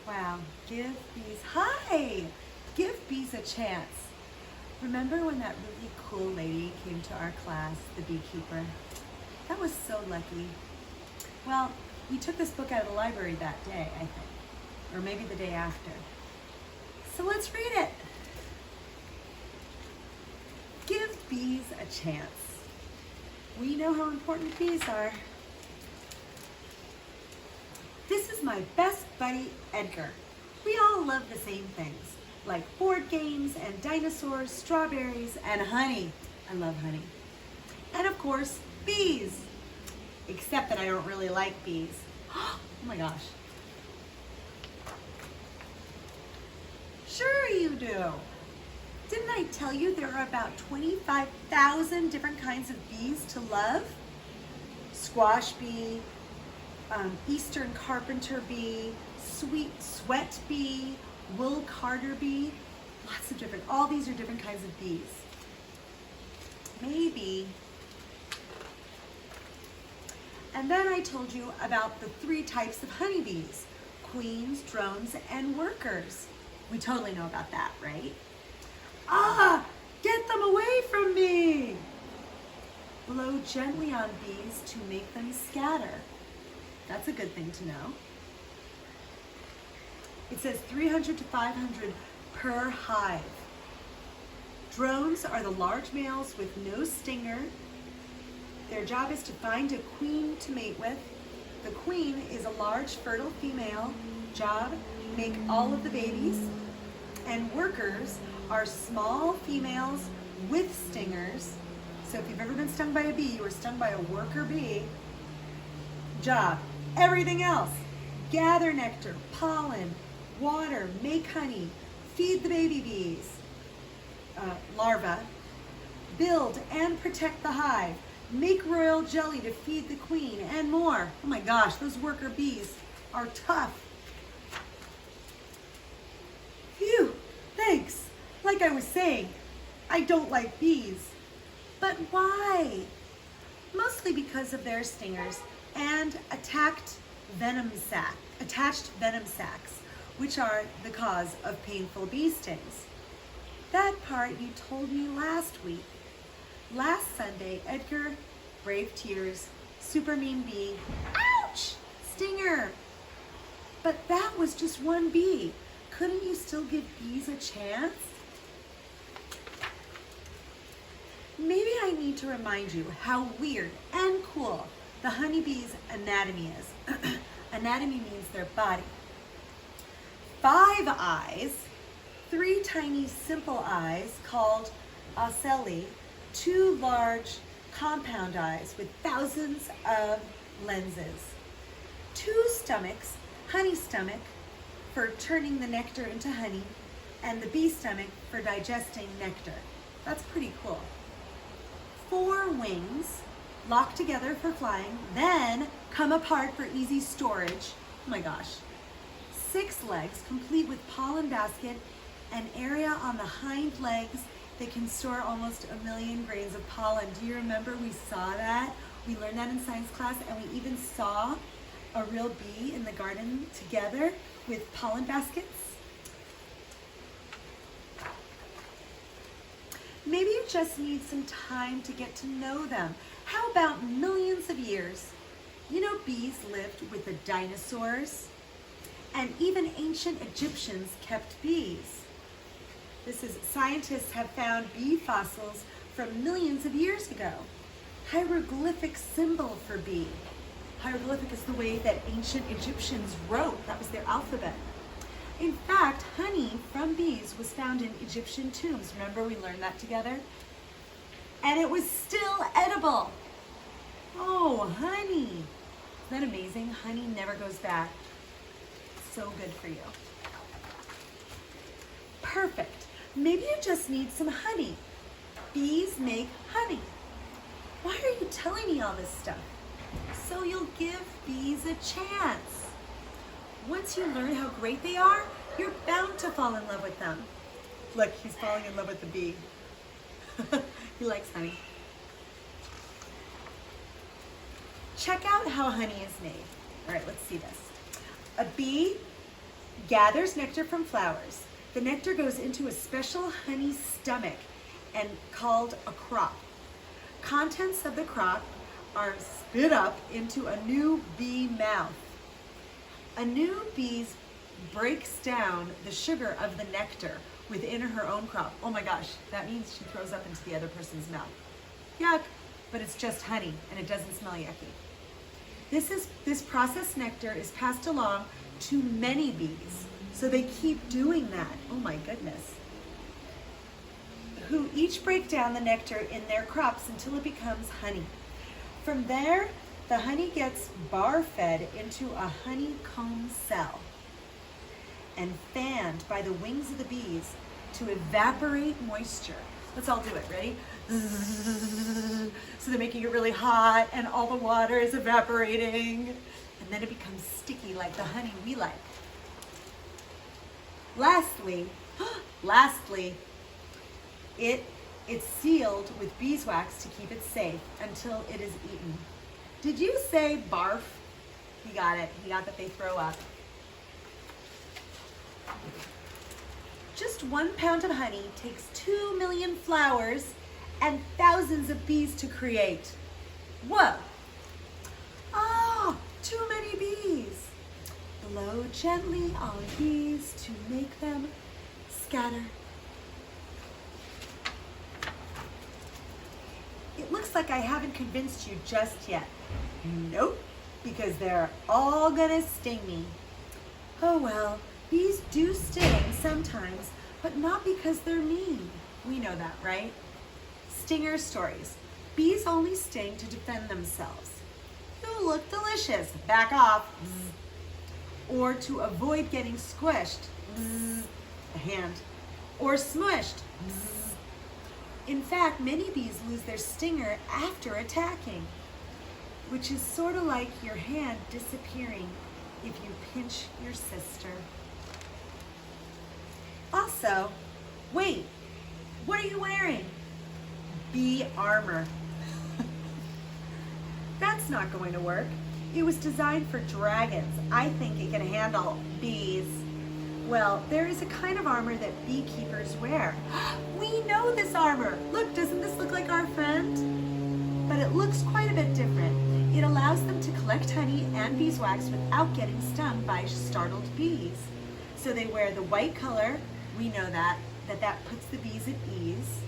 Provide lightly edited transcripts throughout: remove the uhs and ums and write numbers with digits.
Wow, hi! Give bees a chance. Remember when that really cool lady came to our class, the beekeeper? That was so lucky. Well, we took this book out of the library that day, I think, or maybe the day after. So let's read it. Give bees a chance. We know how important bees are. This is my best buddy, Edgar. We all love the same things, like board games and dinosaurs, strawberries, and honey. I love honey. And of course, bees. Except that I don't really like bees. Oh my gosh. Sure you do. Didn't I tell you there are about 25,000 different kinds of bees to love? Squash bee, eastern carpenter bee, sweat bee, wool carder bee, lots of different, all these are different kinds of bees. Maybe. And then I told you about the 3 types of honeybees, queens, drones, and workers. We totally know about that, right? Ah, get them away from me! Blow gently on bees to make them scatter. That's a good thing to know. It says 300 to 500 per hive. Drones are the large males with no stinger. Their job is to find a queen to mate with. The queen is a large fertile female. Job, make all of the babies. And workers are small females with stingers. So if you've ever been stung by a bee, you were stung by a worker bee. Job, everything else. Gather nectar, pollen, water, make honey, feed the baby bees, larvae, build and protect the hive, make royal jelly to feed the queen, and more. Oh my gosh, those worker bees are tough. Phew, thanks. Like I was saying, I don't like bees. But why? Mostly because of their stingers and attached venom sacs, which are the cause of painful bee stings. That part you told me last week. Last Sunday, Edgar, brave tears, super mean bee, ouch, stinger. But that was just one bee. Couldn't you still give bees a chance? Maybe I need to remind you how weird and cool the honeybee's anatomy is. Anatomy means their body. 5 eyes, 3 tiny simple eyes called ocelli, 2 large compound eyes with thousands of lenses, 2 stomachs, honey stomach for turning the nectar into honey, and the bee stomach for digesting nectar. That's pretty cool. 4 wings, locked together for flying, then come apart for easy storage. Oh my gosh. 6 legs, complete with pollen basket, an area on the hind legs that can store almost 1 million grains of pollen. Do you remember we saw that? We learned that in science class, and we even saw a real bee in the garden together with pollen baskets. Maybe you just need some time to get to know them. How about millions of years? You know, bees lived with the dinosaurs, and even ancient Egyptians kept bees. Scientists have found bee fossils from millions of years ago. Hieroglyphic symbol for bee. Hieroglyphic is the way that ancient Egyptians wrote. That was their alphabet. In fact, honey from bees was found in Egyptian tombs. Remember we learned that together? And it was still edible. Oh, honey. Isn't that amazing? Honey never goes bad. So good for you. Perfect. Maybe you just need some honey. Bees make honey. Why are you telling me all this stuff? So you'll give bees a chance. Once you learn how great they are, you're bound to fall in love with them. Look, he's falling in love with the bee. He likes honey. Check out how honey is made. All right, let's see this. A bee gathers nectar from flowers. The nectar goes into a special honey stomach and called a crop. Contents of the crop are spit up into a new bee mouth. A new bee breaks down the sugar of the nectar within her own crop. Oh my gosh, that means she throws up into the other person's mouth. Yuck, but it's just honey and it doesn't smell yucky. This processed nectar is passed along to many bees, so they keep doing that. Oh my goodness. Who each break down the nectar in their crops until it becomes honey. From there, the honey gets bar-fed into a honeycomb cell and fanned by the wings of the bees to evaporate moisture. Let's all do it, ready? So they're making it really hot and all the water is evaporating and then it becomes sticky like the honey we like. Lastly, it's sealed with beeswax to keep it safe until it is eaten. Did you say barf? He got it. He got that they throw up. Just 1 pound of honey takes 2 million flowers and thousands of bees to create. Whoa! Ah, too many bees. Blow gently on bees to make them scatter. It looks like I haven't convinced you just yet. Nope, because they're all gonna sting me. Oh well, bees do sting sometimes, but not because they're mean. We know that, right? Stinger stories. Bees only sting to defend themselves. You look delicious, back off. Bzz. Or to avoid getting squished, bzz, a hand, or smushed. Bzz. In fact, many bees lose their stinger after attacking, which is sort of like your hand disappearing if you pinch your sister. Also, wait, what are you wearing? Bee armor. That's not going to work. It was designed for dragons. I think it can handle bees. Well, there is a kind of armor that beekeepers wear. We know this armor. Look, doesn't this look like our friend? But it looks quite a bit different. It allows them to collect honey and beeswax without getting stung by startled bees. So they wear the white color. We know that puts the bees at ease.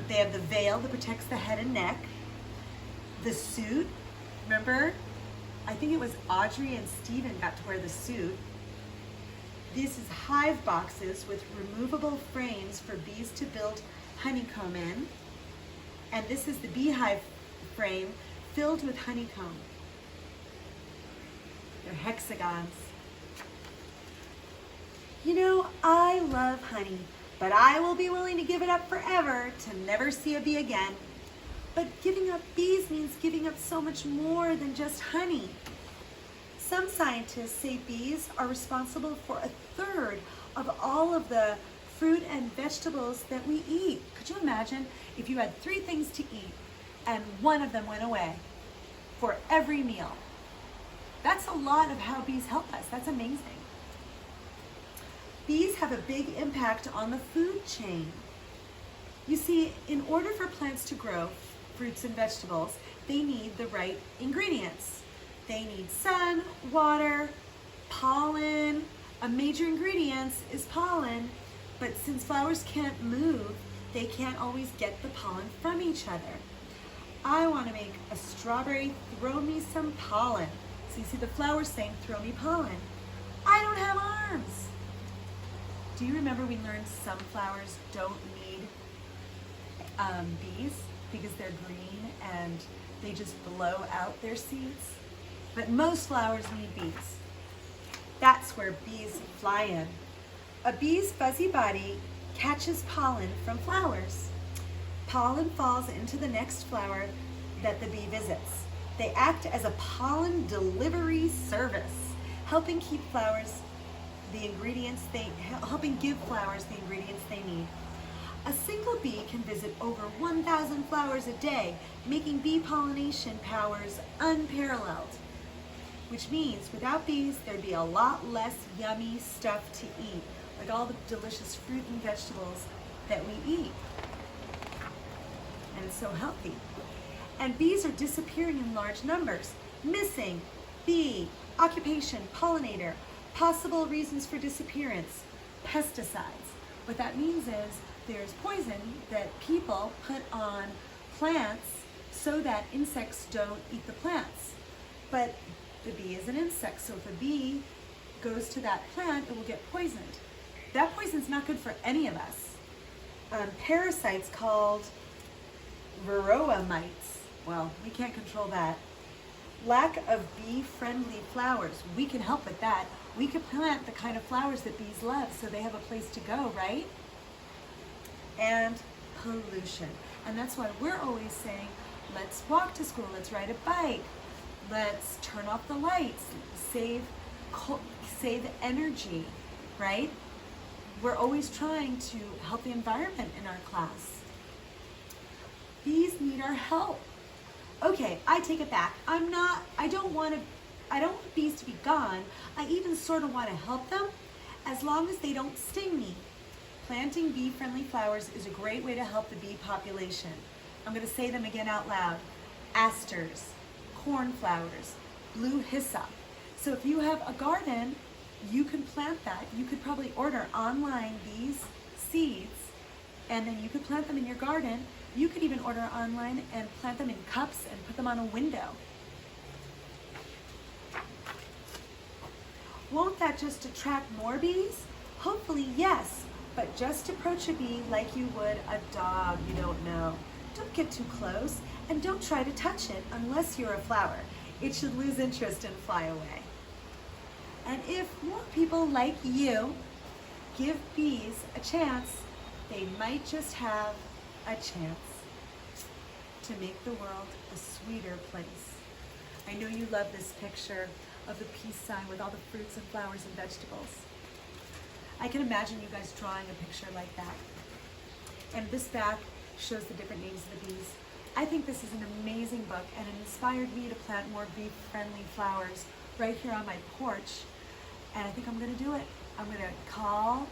They have the veil that protects the head and neck. The suit, remember? I think it was Audrey and Stephen got to wear the suit. This is hive boxes with removable frames for bees to build honeycomb in. And this is the beehive frame filled with honeycomb. They're hexagons. You know, I love honey, but I will be willing to give it up forever to never see a bee again. But giving up bees means giving up so much more than just honey. Some scientists say bees are responsible for 1/3 of all of the fruit and vegetables that we eat. Could you imagine if you had 3 things to eat and one of them went away for every meal? That's a lot of how bees help us. That's amazing. Bees have a big impact on the food chain. You see, in order for plants to grow fruits and vegetables, they need the right ingredients. They need sun, water, pollen. A major ingredient is pollen, but since flowers can't move, they can't always get the pollen from each other. I want to make a strawberry, throw me some pollen. So you see the flowers saying, throw me pollen. I don't have arms. Do you remember we learned some flowers don't need bees because they're green and they just blow out their seeds? But most flowers need bees. That's where bees fly in. A bee's fuzzy body catches pollen from flowers. Pollen falls into the next flower that the bee visits. They act as a pollen delivery service, helping give flowers the ingredients they need. A single bee can visit over 1,000 flowers a day, making bee pollination powers unparalleled. which means without bees, there'd be a lot less yummy stuff to eat, like all the delicious fruit and vegetables that we eat. And it's so healthy. And bees are disappearing in large numbers. Missing, bee, occupation, pollinator, possible reasons for disappearance, pesticides. What that means is there's poison that people put on plants so that insects don't eat the plants. But the bee is an insect, so if a bee goes to that plant, it will get poisoned. That poison's not good for any of us. Parasites called varroa mites. Well, we can't control that. Lack of bee-friendly flowers. We can help with that. We could plant the kind of flowers that bees love so they have a place to go, right? And pollution. And that's why we're always saying, let's walk to school, let's ride a bike, let's turn off the lights, save energy, right? We're always trying to help the environment in our class. Bees need our help. Okay, I take it back. I don't want bees to be gone. I even sort of want to help them as long as they don't sting me. Planting bee-friendly flowers is a great way to help the bee population. I'm going to say them again out loud. Asters, cornflowers, blue hyssop. So if you have a garden, you can plant that. You could probably order online these seeds, and then you could plant them in your garden. You could even order online and plant them in cups and put them on a window. Won't that just attract more bees? Hopefully, yes. But just approach a bee like you would a dog you don't know. Don't get too close, and don't try to touch it unless you're a flower. It should lose interest and fly away. And if more people like you give bees a chance, they might just have a chance to make the world a sweeter place. I know you love this picture of the peace sign with all the fruits and flowers and vegetables. I can imagine you guys drawing a picture like that. And this back shows the different names of the bees. I think this is an amazing book, and it inspired me to plant more bee-friendly flowers right here on my porch. And I think I'm going to do it. I'm going to call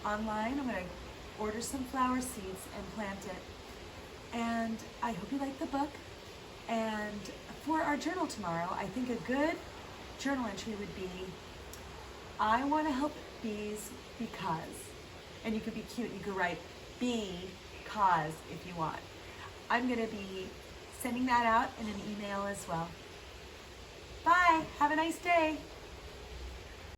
online. I'm going to order some flower seeds and plant it. And I hope you like the book. And for our journal tomorrow, I think a good journal entry would be, I want to help bees because, and you could be cute, you could write because if you want. I'm going to be sending that out in an email as well. Bye, have a nice day.